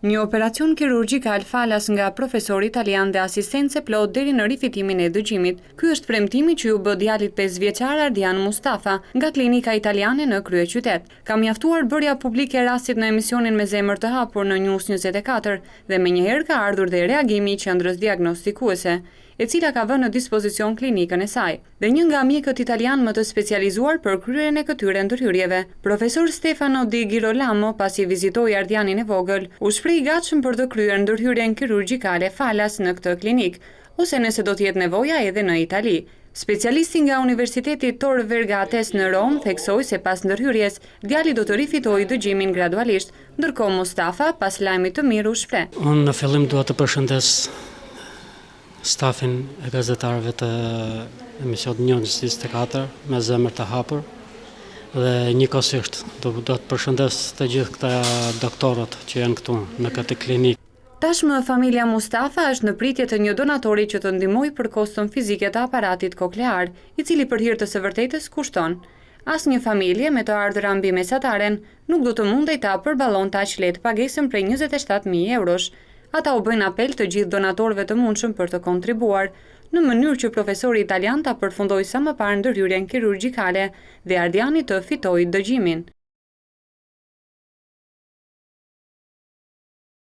Një operacion kirurgjikal falas nga profesori italian dhe asistencë plot deri në rifitimin e dëgjimit. Ky është premtimi që u bë djalit 5 vjeçar Ardian Mustafa nga klinika italiane në kryeqytet. Ka mjaftuar bërja publike e rastit në emisionin Me zemër të hapur në News 24 dhe menjëherë ka ardhur dhe reagimi i qendrës diagnostikuese, e cila ka vënë në dispozicion klinikën e saj, dhe një nga mjekët italian më të specializuar për kryerjen e këtyre ndërhyrjeve. Profesor Stefano Di Girolamo, pasi vizitoi Ardianin e vogël, u shpreh i gatshëm për të kryer ndërhyrjen kirurgjikale falas në këtë klinik, ose nëse do të jetë nevoja edhe në Itali. Specialisti nga Universiteti Tor Vergates në Rom theksoi se pas ndërhyrjes, djali do të rifitojë dëgjimin gradualisht, ndërkohë Mustafa, pas lajmit të mirë, u shpreh. Unë në fillim dua të përshëndes stafin e gazetarëve të emisionit News 24 Me zemër të hapur dhe njëkohësisht do të përshëndes të gjithë këta doktorët që janë këtu në këtë klinikë. Tashmë familja Mustafa është në pritje të një donatori që të ndihmojë për koston fizike të aparatit koklear, i cili për hir të së vërtetës kushton. Asnjë familje me të ardhurë mbi mesataren nuk do të mundej ta përballonte aq lehtë pagesën prej 27.000 eurosh. Ata u bëjnë apel të gjithë donatorëve të mundshëm për të kontribuar, në mënyrë që profesori italian ta përfundojë sa më parë ndërhyrjen kirurgjikale dhe Ardiani të fitojë dëgjimin.